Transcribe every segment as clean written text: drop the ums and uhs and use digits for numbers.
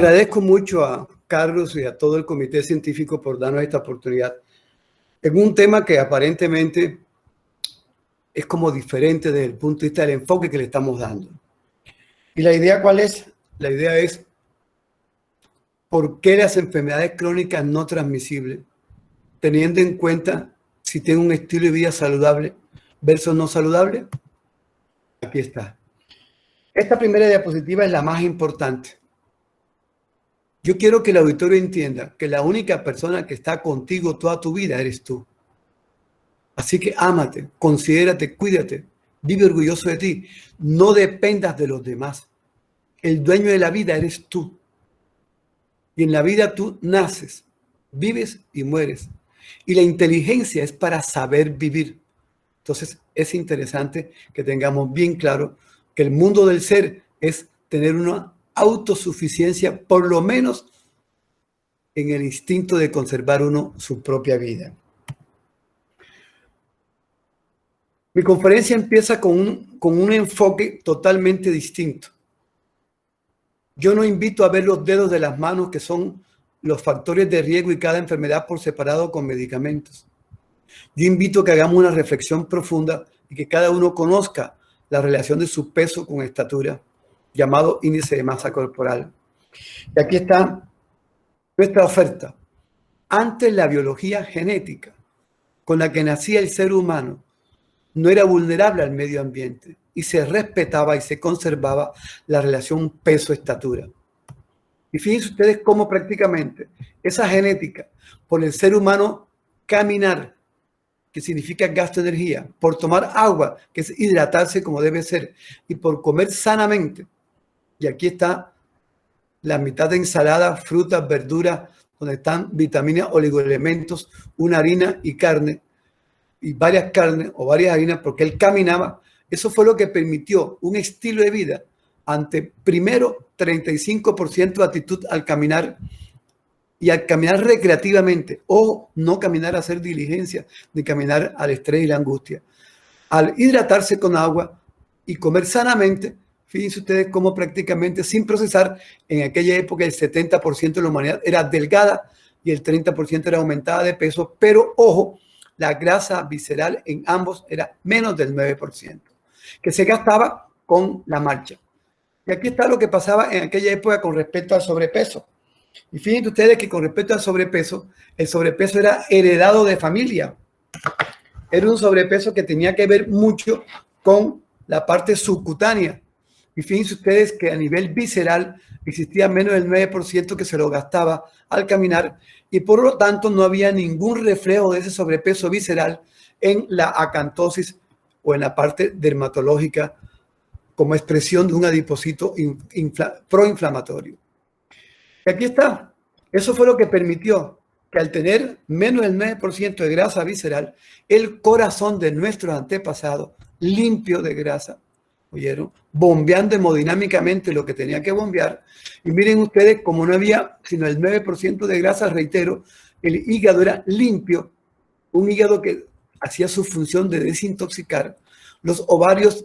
Agradezco mucho a Carlos y a todo el comité científico por darnos esta oportunidad en un tema que aparentemente es como diferente desde el punto de vista del enfoque que le estamos dando. ¿Y la idea cuál es? La idea es por qué las enfermedades crónicas no transmisibles, teniendo en cuenta si tienen un estilo de vida saludable versus no saludable. Aquí está. Esta primera diapositiva es la más importante. Yo quiero que el auditorio entienda que la única persona que está contigo toda tu vida eres tú. Así que ámate, considérate, cuídate, vive orgulloso de ti. No dependas de los demás. El dueño de la vida eres tú. Y en la vida tú naces, vives y mueres. Y la inteligencia es para saber vivir. Entonces es interesante que tengamos bien claro que el mundo del ser es tener una autosuficiencia, por lo menos en el instinto de conservar uno su propia vida. Mi conferencia empieza con un enfoque totalmente distinto. Yo no invito a ver los dedos de las manos, que son los factores de riesgo y cada enfermedad por separado con medicamentos. Yo invito a que hagamos una reflexión profunda y que cada uno conozca la relación de su peso con estatura, llamado índice de masa corporal. Y aquí está nuestra oferta. Antes, la biología genética con la que nacía el ser humano no era vulnerable al medio ambiente y se respetaba y se conservaba la relación peso-estatura. Y fíjense ustedes cómo prácticamente esa genética, por el ser humano caminar, que significa gasto de energía, por tomar agua, que es hidratarse como debe ser, y por comer sanamente. Y aquí está la mitad de ensalada, frutas, verduras, donde están vitaminas, oligoelementos, una harina y carne, y varias carnes o varias harinas, porque él caminaba. Eso fue lo que permitió un estilo de vida ante, primero, 35% de actitud al caminar, y al caminar recreativamente, o no caminar a hacer diligencia, ni caminar al estrés y la angustia. Al hidratarse con agua y comer sanamente, fíjense ustedes cómo prácticamente sin procesar, en aquella época el 70% de la humanidad era delgada y el 30% era aumentada de peso, pero ojo, la grasa visceral en ambos era menos del 9%, que se gastaba con la marcha. Y aquí está lo que pasaba en aquella época con respecto al sobrepeso. Y fíjense ustedes que con respecto al sobrepeso, el sobrepeso era heredado de familia. Era un sobrepeso que tenía que ver mucho con la parte subcutánea. Y fíjense ustedes que a nivel visceral existía menos del 9% que se lo gastaba al caminar, y por lo tanto no había ningún reflejo de ese sobrepeso visceral en la acantosis o en la parte dermatológica como expresión de un adipocito proinflamatorio. Y aquí está. Eso fue lo que permitió que al tener menos del 9% de grasa visceral, el corazón de nuestros antepasados, limpio de grasa, ¿oyeron? Bombeando hemodinámicamente lo que tenía que bombear. Y miren ustedes, como no había sino el 9% de grasa, reitero, el hígado era limpio, un hígado que hacía su función de desintoxicar. Los ovarios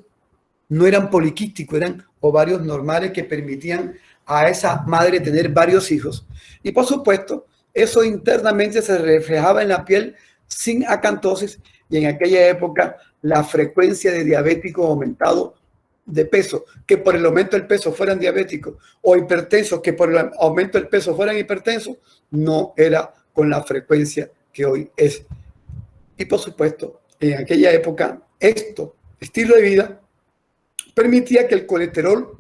no eran poliquísticos, eran ovarios normales que permitían a esa madre tener varios hijos. Y por supuesto, eso internamente se reflejaba en la piel sin acantosis, y en aquella época la frecuencia de diabéticos aumentado de peso, que por el aumento del peso fueran diabéticos, o hipertensos, que por el aumento del peso fueran hipertensos, no era con la frecuencia que hoy es. Y por supuesto, en aquella época, estilo de vida, permitía que el colesterol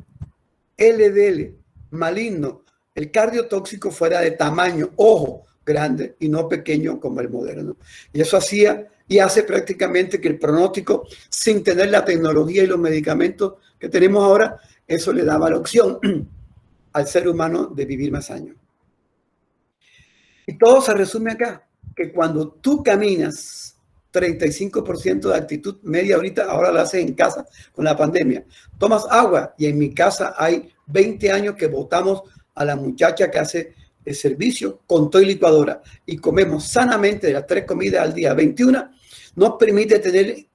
LDL maligno, el cardiotóxico, fuera de tamaño, ojo, grande y no pequeño como el moderno. Y eso hacía y hace prácticamente que el pronóstico, sin tener la tecnología y los medicamentos que tenemos ahora, eso le daba la opción al ser humano de vivir más años. Y todo se resume acá, que cuando tú caminas 35% de actitud media ahorita, ahora la haces en casa con la pandemia, tomas agua, y en mi casa hay 20 años que votamos a la muchacha que hace el servicio con todo y licuadora, y comemos sanamente de las 3 comidas al día, 21, nos permite tener,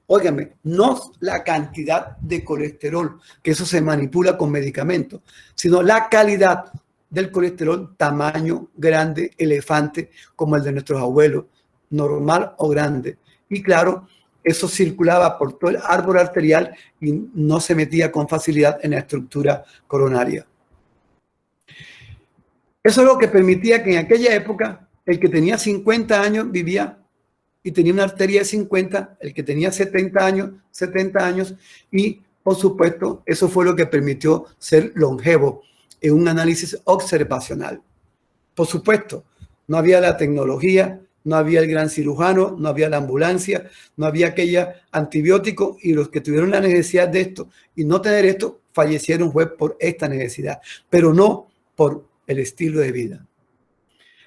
óigame, no la cantidad de colesterol, que eso se manipula con medicamentos, sino la calidad, del colesterol tamaño grande, elefante, como el de nuestros abuelos, normal o grande. Y claro, eso circulaba por todo el árbol arterial y no se metía con facilidad en la estructura coronaria. Eso es lo que permitía que en aquella época el que tenía 50 años vivía y tenía una arteria de 50, el que tenía 70 años, y por supuesto eso fue lo que permitió ser longevo en un análisis observacional. Por supuesto, no había la tecnología, no había el gran cirujano, no había la ambulancia, no había aquella antibiótico, y los que tuvieron la necesidad de esto y no tener esto fallecieron fue por esta necesidad, pero no por el estilo de vida.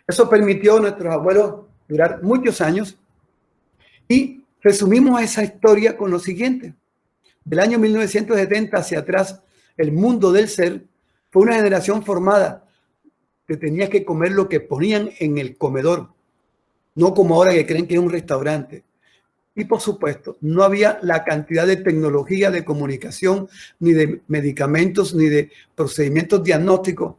Eso permitió a nuestros abuelos durar muchos años, y resumimos esa historia con lo siguiente. Del año 1970 hacia atrás, el mundo del ser fue una generación formada que tenía que comer lo que ponían en el comedor, no como ahora que creen que es un restaurante. Y por supuesto, no había la cantidad de tecnología de comunicación, ni de medicamentos, ni de procedimientos diagnósticos,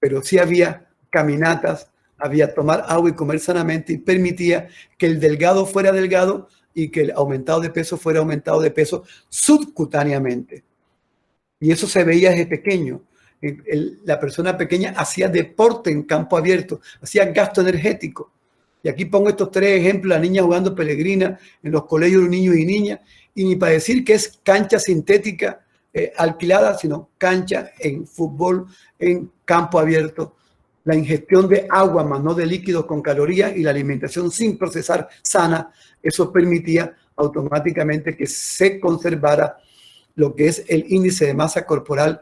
pero sí había caminatas, había tomar agua y comer sanamente, y permitía que el delgado fuera delgado y que el aumentado de peso fuera aumentado de peso subcutáneamente. Y eso se veía desde pequeño. La persona pequeña hacía deporte en campo abierto, hacía gasto energético. Y aquí pongo estos tres ejemplos: la niña jugando pelegrina en los colegios de niños y niñas, y ni para decir que es cancha sintética alquilada, sino cancha en fútbol en campo abierto. La ingestión de agua, más no de líquidos con calorías, y la alimentación sin procesar sana, eso permitía automáticamente que se conservara lo que es el índice de masa corporal,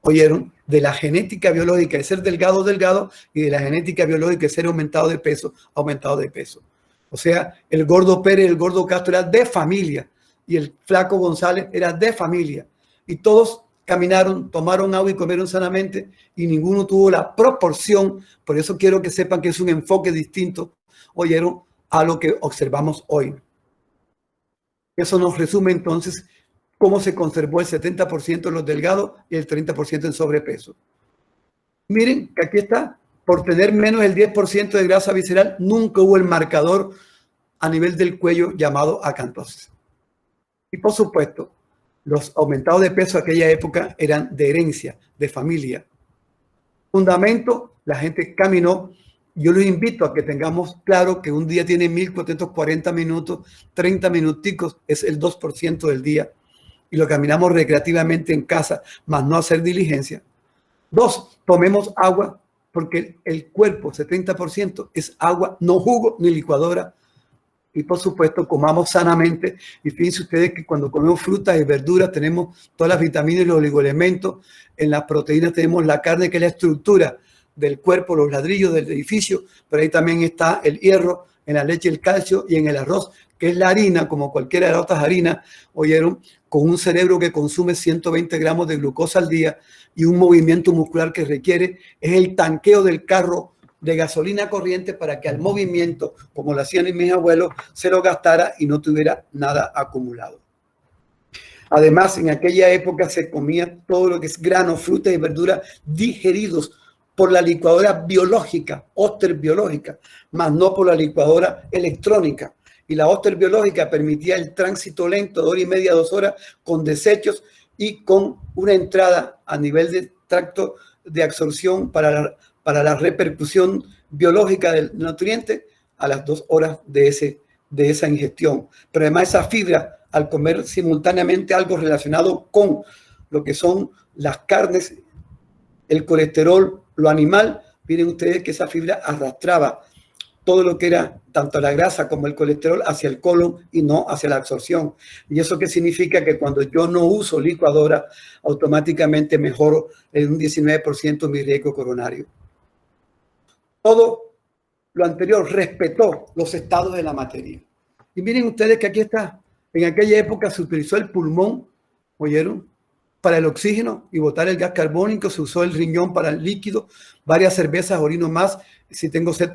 oyeron, de la genética biológica de ser delgado, y de la genética biológica de ser aumentado de peso. O sea, el gordo Pérez, el gordo Castro era de familia, y el flaco González era de familia, y todos caminaron, tomaron agua y comieron sanamente, y ninguno tuvo la proporción. Por eso quiero que sepan que es un enfoque distinto, oyeron, a lo que observamos hoy. Eso nos resume entonces cómo se conservó el 70% en los delgados y el 30% en sobrepeso. Miren que aquí está: por tener menos del 10% de grasa visceral, nunca hubo el marcador a nivel del cuello llamado acantosis. Y por supuesto, los aumentados de peso de aquella época eran de herencia, de familia. Fundamento: la gente caminó. Yo los invito a que tengamos claro que un día tiene 1440 minutos, 30 minuticos es el 2% del día, y lo caminamos recreativamente en casa, más no hacer diligencia. 2, tomemos agua, porque el cuerpo, 70%, es agua, no jugo ni licuadora. Y por supuesto, comamos sanamente. Y fíjense ustedes que cuando comemos frutas y verduras tenemos todas las vitaminas y los oligoelementos. En las proteínas tenemos la carne, que es la estructura del cuerpo, los ladrillos del edificio, pero ahí también está el hierro, en la leche el calcio, y en el arroz, que es la harina, como cualquiera de las otras harinas, oyeron, con un cerebro que consume 120 gramos de glucosa al día y un movimiento muscular que requiere, es el tanqueo del carro de gasolina corriente para que al movimiento, como lo hacían mis abuelos, se lo gastara y no tuviera nada acumulado. Además, en aquella época se comía todo lo que es grano, frutas y verduras digeridos por la licuadora biológica, Oster biológica, más no por la licuadora electrónica. Y la Oster biológica permitía el tránsito lento de 1 hora y media, 2 horas, con desechos y con una entrada a nivel de tracto de absorción para la repercusión biológica del nutriente a las 2 horas de esa ingestión. Pero además esa fibra, al comer simultáneamente algo relacionado con lo que son las carnes, el colesterol, lo animal, miren ustedes que esa fibra arrastraba todo lo que era tanto la grasa como el colesterol hacia el colon y no hacia la absorción. ¿Y eso qué significa? Que cuando yo no uso licuadora, automáticamente mejoro en un 19% mi riesgo coronario. Todo lo anterior respetó los estados de la materia. Y miren ustedes que aquí está. En aquella época se utilizó el pulmón, ¿oyeron?, para el oxígeno y botar el gas carbónico. Se usó el riñón para el líquido, varias cervezas, orino más. Si tengo sed,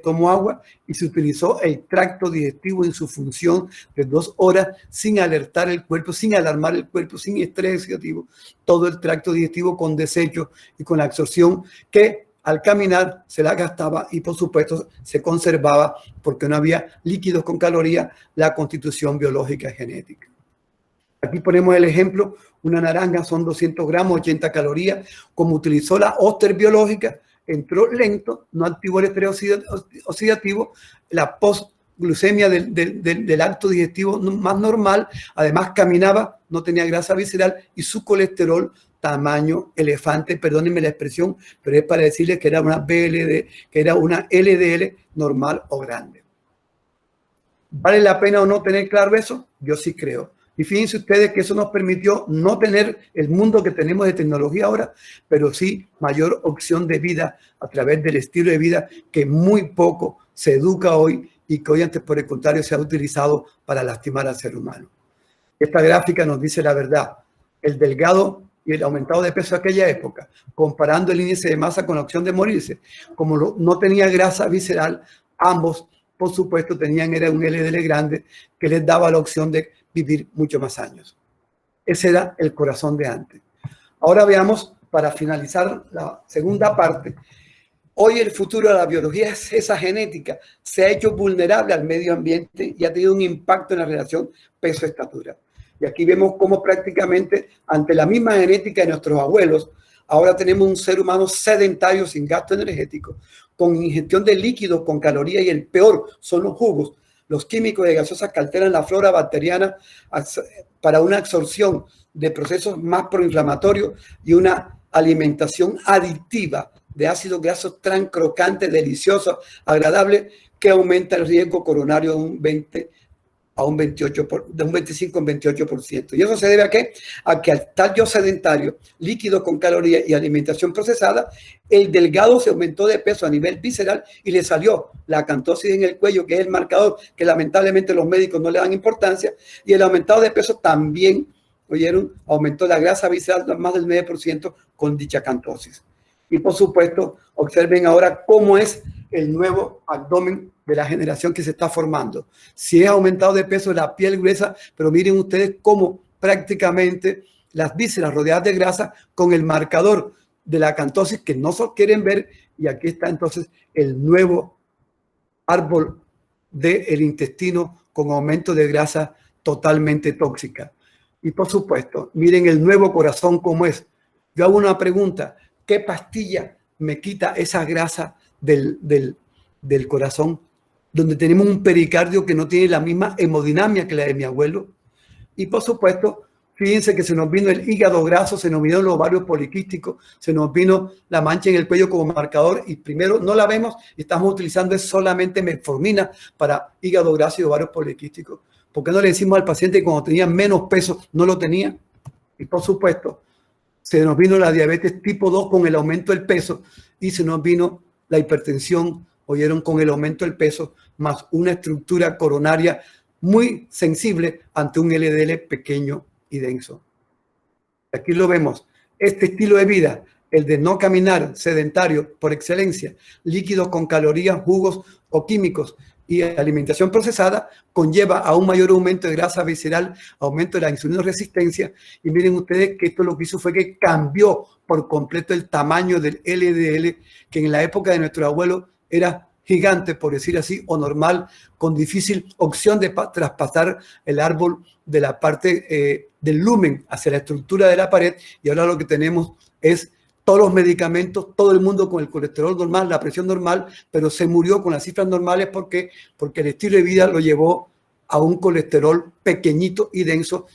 tomó agua y se utilizó el tracto digestivo en su función de 2 horas sin alertar el cuerpo, sin alarmar el cuerpo, sin estrés oxidativo. Todo el tracto digestivo con desechos y con la absorción que al caminar se la gastaba y por supuesto se conservaba porque no había líquidos con calorías, la constitución biológica y genética. Aquí ponemos el ejemplo, una naranja son 200 gramos, 80 calorías, como utilizó la óster biológica, entró lento, no activó el estrés oxidativo, la postglucemia del acto digestivo más normal, además caminaba, no tenía grasa visceral y su colesterol tamaño elefante, perdónenme la expresión, pero es para decirles que era una BLD, que era una LDL normal o grande. ¿Vale la pena o no tener claro eso? Yo sí creo. Y fíjense ustedes que eso nos permitió no tener el mundo que tenemos de tecnología ahora, pero sí mayor opción de vida a través del estilo de vida que muy poco se educa hoy y que hoy antes por el contrario se ha utilizado para lastimar al ser humano. Esta gráfica nos dice la verdad. El delgado y el aumentado de peso de aquella época, comparando el índice de masa con la opción de morirse, como no tenía grasa visceral, ambos por supuesto era un LDL grande que les daba la opción de vivir muchos más años. Ese era el corazón de antes. Ahora veamos, para finalizar la segunda parte, hoy el futuro de la biología es esa genética, se ha hecho vulnerable al medio ambiente y ha tenido un impacto en la relación peso-estatura. Y aquí vemos cómo prácticamente ante la misma genética de nuestros abuelos, ahora tenemos un ser humano sedentario sin gasto energético, con ingestión de líquidos, con calorías y el peor son los jugos, los químicos de gaseosas que alteran la flora bacteriana para una absorción de procesos más proinflamatorios y una alimentación adictiva de ácidos grasos tan crocantes, deliciosos, agradables, que aumenta el riesgo coronario de un 25 a un 28%. ¿Y eso se debe a qué? A que al estar yo sedentario, líquido con calorías y alimentación procesada, el delgado se aumentó de peso a nivel visceral y le salió la acantosis en el cuello, que es el marcador que lamentablemente los médicos no le dan importancia, y el aumentado de peso también, oyeron, aumentó la grasa visceral más del 9% con dicha acantosis. Y por supuesto, observen ahora cómo es el nuevo abdomen de la generación que se está formando. Si es aumentado de peso, la piel gruesa, pero miren ustedes cómo prácticamente las vísceras rodeadas de grasa con el marcador de la acantosis que no se quieren ver, y aquí está entonces el nuevo árbol del intestino con aumento de grasa totalmente tóxica. Y por supuesto, miren el nuevo corazón cómo es. Yo hago una pregunta, ¿qué pastilla me quita esa grasa del corazón, donde tenemos un pericardio que no tiene la misma hemodinamia que la de mi abuelo? Y por supuesto, fíjense que se nos vino el hígado graso, se nos vino los ovarios poliquísticos, se nos vino la mancha en el cuello como marcador, y primero no la vemos y estamos utilizando solamente metformina para hígado graso y ovarios poliquísticos. ¿Por qué no le decimos al paciente que cuando tenía menos peso no lo tenía? Y por supuesto, se nos vino la diabetes tipo 2 con el aumento del peso, y se nos vino la hipertensión, oyeron, con el aumento del peso, más una estructura coronaria muy sensible ante un LDL pequeño y denso. Aquí lo vemos. Este estilo de vida, el de no caminar, sedentario por excelencia, líquidos con calorías, jugos o químicos y alimentación procesada, conlleva a un mayor aumento de grasa visceral, aumento de la insulinoresistencia. Y miren ustedes que esto lo que hizo fue que cambió por completo el tamaño del LDL, que en la época de nuestro abuelo era gigante, por decir así, o normal, con difícil opción de traspasar el árbol de la parte del lumen hacia la estructura de la pared. Y ahora lo que tenemos es todos los medicamentos, todo el mundo con el colesterol normal, la presión normal, pero se murió con las cifras normales. ¿Por qué? Porque el estilo de vida lo llevó a un colesterol pequeñito y denso,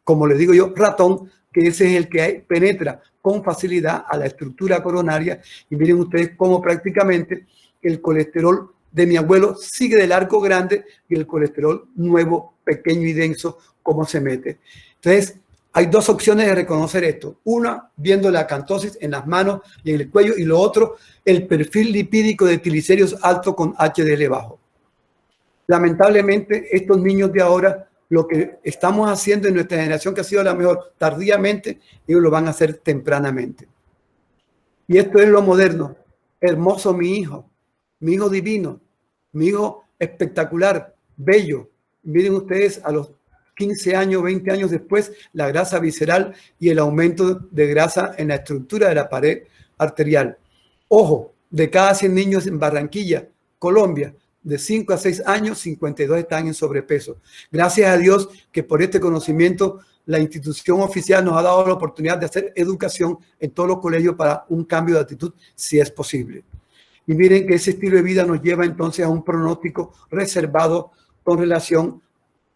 como le digo yo, ratón, que ese es el que penetra con facilidad a la estructura coronaria. Y miren ustedes cómo prácticamente el colesterol de mi abuelo sigue de largo grande y el colesterol nuevo, pequeño y denso, cómo se mete. Entonces, hay dos opciones de reconocer esto. Una, viendo la acantosis en las manos y en el cuello, y lo otro, el perfil lipídico de triglicéridos alto con HDL bajo. Lamentablemente, estos niños de ahora, lo que estamos haciendo en nuestra generación, que ha sido la mejor tardíamente, ellos lo van a hacer tempranamente. Y esto es lo moderno. Hermoso mi hijo. mi hijo divino, mi hijo espectacular, bello. Miren ustedes a los 15 años, 20 años después, la grasa visceral y el aumento de grasa en la estructura de la pared arterial. Ojo, de cada 100 niños en Barranquilla, Colombia, de 5 a 6 años, 52 están en sobrepeso. Gracias a Dios que por este conocimiento la institución oficial nos ha dado la oportunidad de hacer educación en todos los colegios para un cambio de actitud, si es posible. Y miren que ese estilo de vida nos lleva entonces a un pronóstico reservado con relación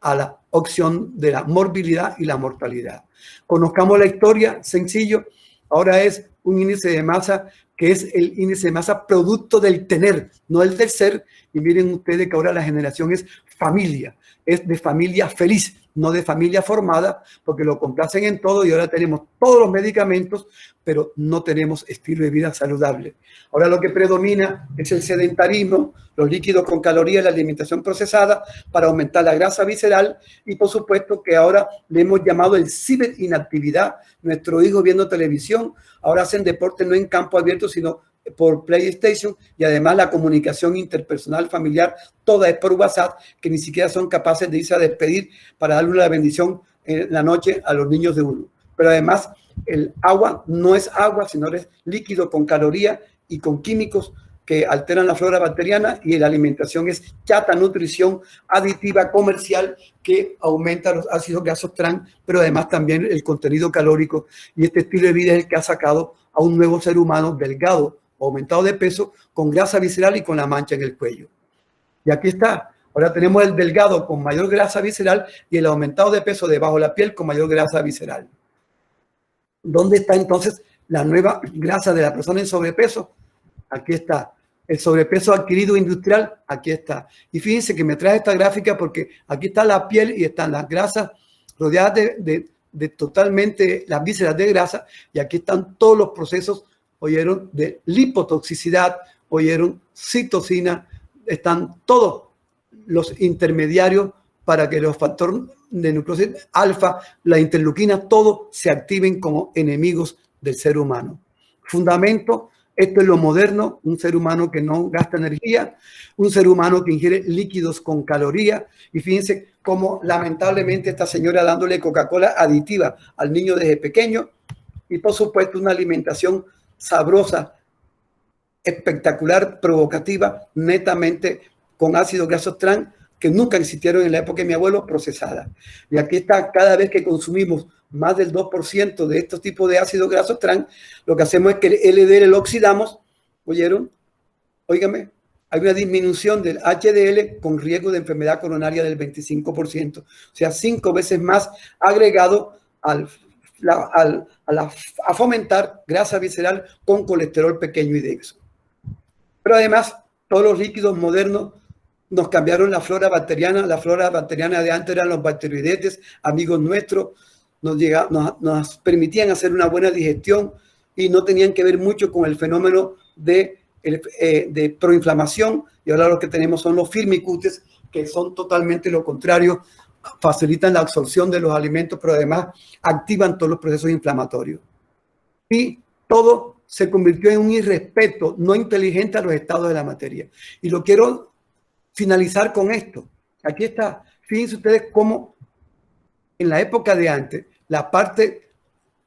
a la opción de la morbilidad y la mortalidad. Conozcamos la historia, sencillo. Ahora es un índice de masa que es el índice de masa producto del tener, no el del ser. Y miren ustedes que ahora la generación es familia, es de familia feliz, no de familia formada, porque lo complacen en todo y ahora tenemos todos los medicamentos, pero no tenemos estilo de vida saludable. Ahora lo que predomina es el sedentarismo, los líquidos con calorías, la alimentación procesada para aumentar la grasa visceral y por supuesto que ahora le hemos llamado el ciberinactividad. Nuestros hijos viendo televisión, ahora hacen deporte no en campo abierto, sino por PlayStation y además la comunicación interpersonal familiar, toda es por WhatsApp, que ni siquiera son capaces de irse a despedir para darle la bendición en la noche a los niños de uno. Pero además el agua no es agua, sino es líquido con calorías y con químicos que alteran la flora bacteriana y la alimentación es chata nutrición aditiva comercial que aumenta los ácidos grasos trans, pero además también el contenido calórico y este estilo de vida es el que ha sacado a un nuevo ser humano delgado, aumentado de peso, con grasa visceral y con la mancha en el cuello. Y aquí está. Ahora tenemos el delgado con mayor grasa visceral y el aumentado de peso debajo de la piel con mayor grasa visceral. ¿Dónde está entonces la nueva grasa de la persona en sobrepeso? Aquí está. El sobrepeso adquirido industrial, aquí está. Y fíjense que me trae esta gráfica porque aquí está la piel y están las grasas rodeadas de totalmente las vísceras de grasa y aquí están todos los procesos, oyeron, de lipotoxicidad, oyeron, citocina, están todos los intermediarios para que los factores de nucleósido alfa, la interleuquina, todos se activen como enemigos del ser humano. Fundamento, esto es lo moderno, un ser humano que no gasta energía, un ser humano que ingiere líquidos con calorías. Y fíjense cómo lamentablemente esta señora dándole Coca-Cola aditiva al niño desde pequeño y por supuesto una alimentación sabrosa, espectacular, provocativa, netamente con ácidos grasos trans que nunca existieron en la época de mi abuelo, procesada. Y aquí está, cada vez que consumimos más del 2% de estos tipos de ácidos grasos trans, lo que hacemos es que el LDL lo oxidamos, ¿oyeron? Óigame, hay una disminución del HDL con riesgo de enfermedad coronaria del 25%, o sea, 5 veces más agregado a fomentar grasa visceral con colesterol pequeño y denso. Pero además, todos los líquidos modernos nos cambiaron la flora bacteriana. La flora bacteriana de antes eran los bacteroidetes, amigos nuestros, nos permitían hacer una buena digestión y no tenían que ver mucho con el fenómeno de proinflamación. Y ahora lo que tenemos son los firmicutes, que son totalmente lo contrario, facilitan la absorción de los alimentos, pero además activan todos los procesos inflamatorios. Y todo se convirtió en un irrespeto no inteligente a los estados de la materia. Y lo quiero finalizar con esto. Aquí está. Fíjense ustedes cómo en la época de antes, la parte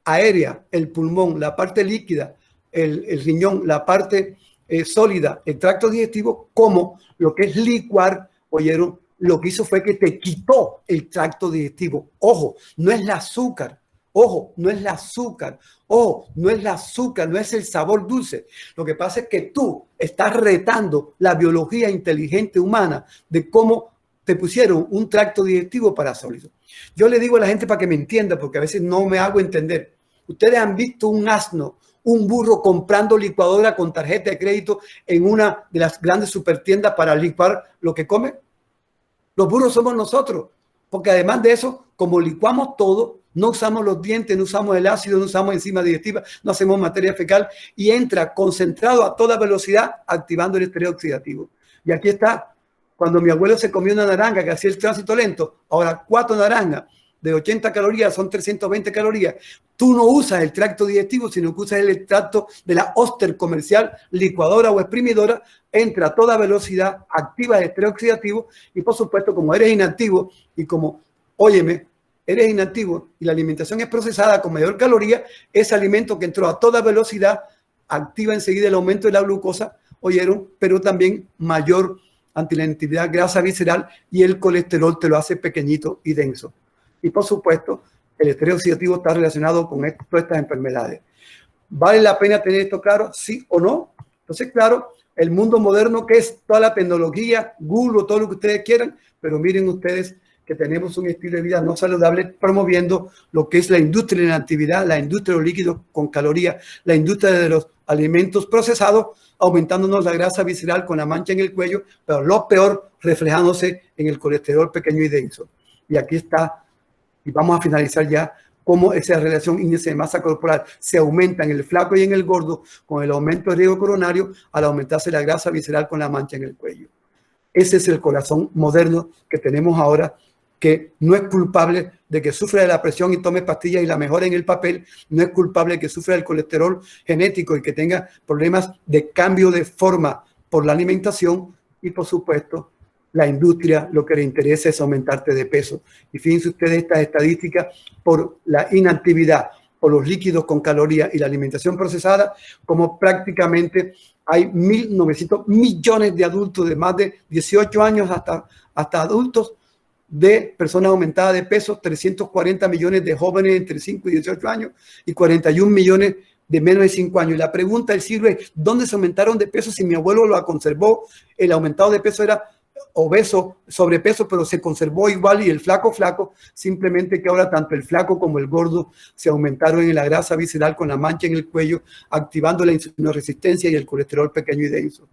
aérea, el pulmón, la parte líquida, el riñón, la parte sólida, el tracto digestivo, como lo que es licuar, oyeron, lo que hizo fue que te quitó el tracto digestivo. Ojo, no es el azúcar. Ojo, no es el azúcar. Ojo, no es el azúcar, no es el sabor dulce. Lo que pasa es que tú estás retando la biología inteligente humana de cómo te pusieron un tracto digestivo para sólido. Yo le digo a la gente para que me entienda, porque a veces no me hago entender. Ustedes han visto un asno, un burro comprando licuadora con tarjeta de crédito en una de las grandes supertiendas para licuar lo que come. Los burros somos nosotros, porque además de eso, como licuamos todo, no usamos los dientes, no usamos el ácido, no usamos enzimas digestivas, no hacemos materia fecal y entra concentrado a toda velocidad activando el estrés oxidativo. Y aquí está, cuando mi abuelo se comió una naranja que hacía el tránsito lento, ahora 4 naranjas de 80 calorías son 320 calorías, tú no usas el tracto digestivo, sino que usas el tracto de la óster comercial, licuadora o exprimidora, entra a toda velocidad, activa el estrés oxidativo y, por supuesto, como eres inactivo y como, óyeme, eres inactivo y la alimentación es procesada con mayor caloría, ese alimento que entró a toda velocidad activa enseguida el aumento de la glucosa, oyeron, pero también mayor ante la actividad grasa visceral y el colesterol te lo hace pequeñito y denso. Y por supuesto, el estrés oxidativo está relacionado con todas estas enfermedades. ¿Vale la pena tener esto claro? ¿Sí o no? Entonces, claro, el mundo moderno que es toda la tecnología, Google, todo lo que ustedes quieran, pero miren ustedes que tenemos un estilo de vida no saludable promoviendo lo que es la industria de la actividad, la industria de los líquidos con calorías, la industria de los alimentos procesados, aumentándonos la grasa visceral con la mancha en el cuello, pero lo peor, reflejándose en el colesterol pequeño y denso. Y aquí está, y vamos a finalizar ya, cómo esa relación índice de masa corporal se aumenta en el flaco y en el gordo con el aumento del riesgo coronario al aumentarse la grasa visceral con la mancha en el cuello. Ese es el corazón moderno que tenemos ahora, que no es culpable de que sufra de la presión y tome pastillas y la mejore en el papel, no es culpable de que sufra del colesterol genético y que tenga problemas de cambio de forma por la alimentación y, por supuesto, la industria lo que le interesa es aumentarte de peso. Y fíjense ustedes estas estadísticas por la inactividad, por los líquidos con calorías y la alimentación procesada, como prácticamente hay 1.900 millones de adultos de más de 18 años hasta adultos de personas aumentadas de peso, 340 millones de jóvenes entre 5 y 18 años y 41 millones de menos de 5 años. Y la pregunta del siglo es, ¿dónde se aumentaron de peso si mi abuelo lo conservó? El aumentado de peso era obeso, sobrepeso, pero se conservó igual y el flaco, simplemente que ahora tanto el flaco como el gordo se aumentaron en la grasa visceral con la mancha en el cuello, activando la insulinoresistencia y el colesterol pequeño y denso.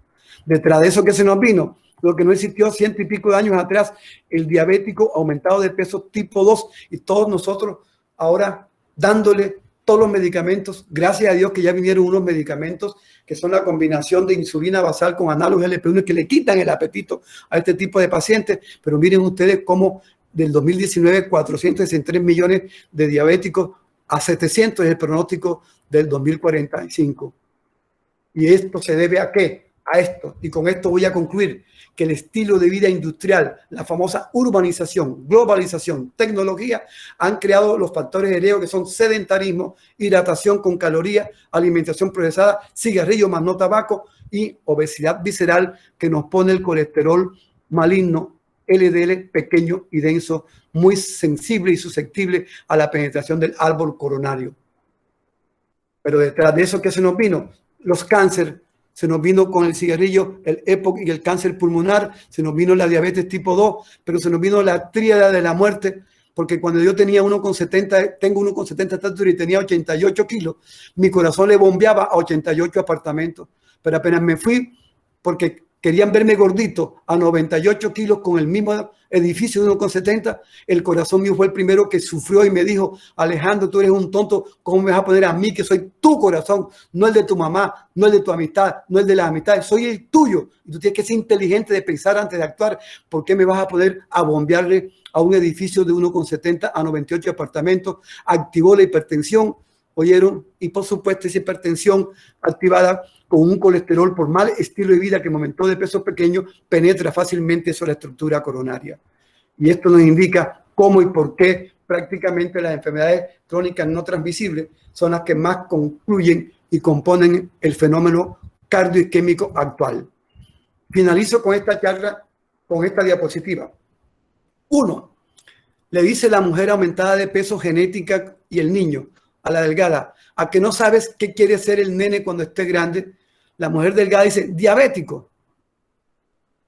Detrás de eso, ¿qué se nos vino? Lo que no existió 100 y pico de años atrás, el diabético aumentado de peso tipo 2 y todos nosotros ahora dándole todos los medicamentos, gracias a Dios que ya vinieron unos medicamentos que son la combinación de insulina basal con análogos LP1 que le quitan el apetito a este tipo de pacientes, pero miren ustedes cómo del 2019 463 millones de diabéticos a 700 es el pronóstico del 2045. ¿Y esto se debe a qué? A esto, y con esto voy a concluir, que el estilo de vida industrial, la famosa urbanización, globalización, tecnología, han creado los factores de riesgo que son sedentarismo, hidratación con calorías, alimentación procesada, cigarrillo más no tabaco y obesidad visceral que nos pone el colesterol maligno, LDL pequeño y denso, muy sensible y susceptible a la penetración del árbol coronario. Pero detrás de eso, ¿qué se nos vino? Los cánceres. Se nos vino con el cigarrillo, el EPOC y el cáncer pulmonar, se nos vino la diabetes tipo 2, pero se nos vino la tríada de la muerte, porque cuando yo tenía 1,70, tengo 1,70 de estatura y tenía 88 kilos, mi corazón le bombeaba a 88 apartamentos, pero apenas me fui, porque querían verme gordito, a 98 kilos con el mismo edificio de 1,70, el corazón mío fue el primero que sufrió y me dijo, Alejandro, tú eres un tonto, ¿cómo me vas a poner a mí que soy tu corazón, no el de tu mamá, no el de tu amistad, no el de las amistades, soy el tuyo? Y tú tienes que ser inteligente de pensar antes de actuar. ¿Por qué me vas a poner a bombearle a un edificio de 1,70 a 98 apartamentos? Activó la hipertensión, ¿oyeron? Y por supuesto esa hipertensión activada con un colesterol por mal estilo de vida que aumentó de peso pequeño, penetra fácilmente sobre la estructura coronaria. Y esto nos indica cómo y por qué prácticamente las enfermedades crónicas no transmisibles son las que más concluyen y componen el fenómeno cardioisquémico actual. Finalizo con esta charla, con esta diapositiva. 1. Le dice la mujer aumentada de peso genética y el niño a la delgada, a que no sabes qué quiere ser el nene cuando esté grande. La mujer delgada dice, diabético.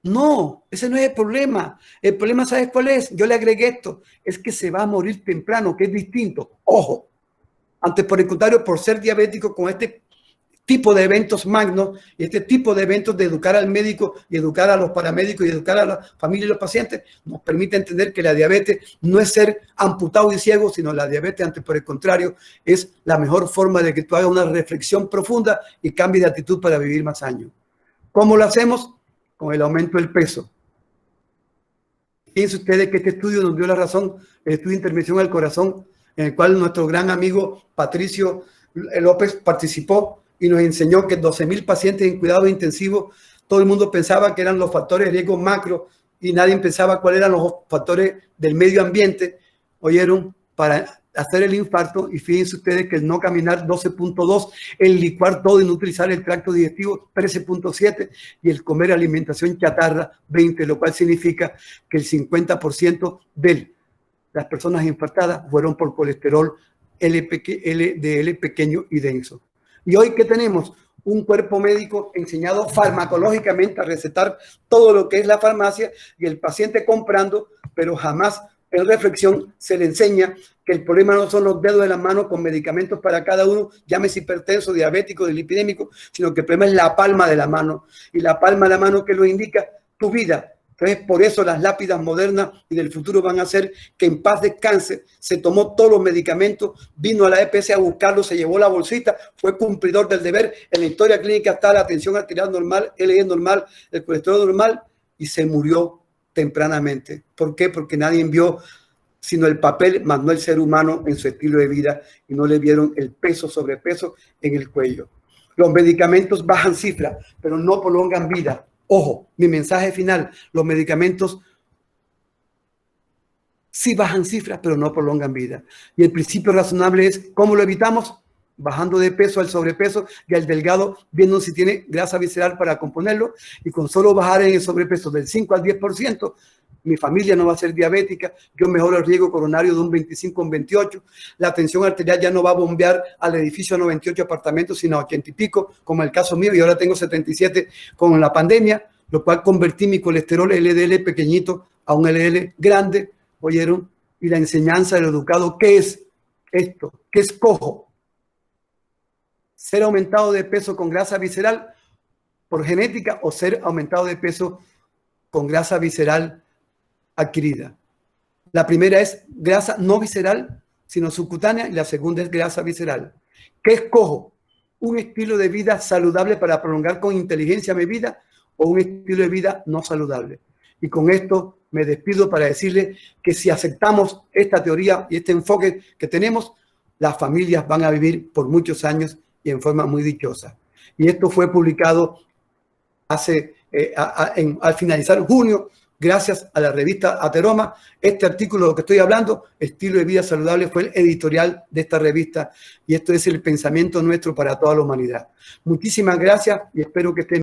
No, ese no es el problema. El problema, ¿sabes cuál es? Yo le agregué esto. Es que se va a morir temprano, que es distinto. Ojo, antes por el contrario, por ser diabético con este tipo de eventos magnos y este tipo de eventos de educar al médico y educar a los paramédicos y educar a la familia y los pacientes, nos permite entender que la diabetes no es ser amputado y ciego, sino la diabetes, antes por el contrario, es la mejor forma de que tú hagas una reflexión profunda y cambies de actitud para vivir más años. ¿Cómo lo hacemos? Con el aumento del peso. Fíjense ustedes que este estudio nos dio la razón, el estudio de intervención al corazón, en el cual nuestro gran amigo Patricio López participó y nos enseñó que 12.000 pacientes en cuidados intensivos, todo el mundo pensaba que eran los factores de riesgo macro y nadie pensaba cuáles eran los factores del medio ambiente, oyeron, para hacer el infarto. Y fíjense ustedes que el no caminar 12.2, el licuar todo y no utilizar el tracto digestivo 13.7 y el comer alimentación chatarra 20, lo cual significa que el 50% de las personas infartadas fueron por colesterol LDL pequeño y denso. Y hoy, ¿qué tenemos? Un cuerpo médico enseñado farmacológicamente a recetar todo lo que es la farmacia y el paciente comprando, pero jamás en reflexión se le enseña que el problema no son los dedos de la mano con medicamentos para cada uno, llámese hipertenso, diabético, dislipidémico, sino que el problema es la palma de la mano. Y la palma de la mano que lo indica tu vida. Entonces, por eso las lápidas modernas y del futuro van a ser que en paz descanse, se tomó todos los medicamentos, vino a la EPS a buscarlos, se llevó la bolsita, fue cumplidor del deber. En la historia clínica está la tensión arterial normal, LDL normal, el colesterol normal, y se murió tempranamente. ¿Por qué? Porque nadie vio sino el papel, más no el ser humano en su estilo de vida, y no le vieron el peso, sobrepeso en el cuello. Los medicamentos bajan cifras, pero no prolongan vida. Ojo, mi mensaje final, los medicamentos sí bajan cifras, pero no prolongan vida. Y el principio razonable es, ¿cómo lo evitamos? Bajando de peso al sobrepeso y al delgado, viendo si tiene grasa visceral para componerlo, y con solo bajar en el sobrepeso del 5 al 10%, mi familia no va a ser diabética, yo mejoro el riesgo coronario de un 25 a un 28, la tensión arterial ya no va a bombear al edificio a 98 apartamentos, sino a 80 y pico, como el caso mío, y ahora tengo 77 con la pandemia, lo cual convertí mi colesterol LDL pequeñito a un LDL grande, ¿oyeron? Y la enseñanza del educado, ¿qué es esto? ¿Qué escojo? ¿Ser aumentado de peso con grasa visceral por genética o ser aumentado de peso con grasa visceral adquirida? La primera es grasa no visceral, sino subcutánea, y la segunda es grasa visceral. ¿Qué escojo? ¿Un estilo de vida saludable para prolongar con inteligencia mi vida o un estilo de vida no saludable? Y con esto me despido para decirle que si aceptamos esta teoría y este enfoque que tenemos, las familias van a vivir por muchos años y en forma muy dichosa. Y esto fue publicado al finalizar junio, gracias a la revista Ateroma. Este artículo de lo que estoy hablando, Estilo de Vida Saludable, fue el editorial de esta revista, y esto es el pensamiento nuestro para toda la humanidad. Muchísimas gracias y espero que estén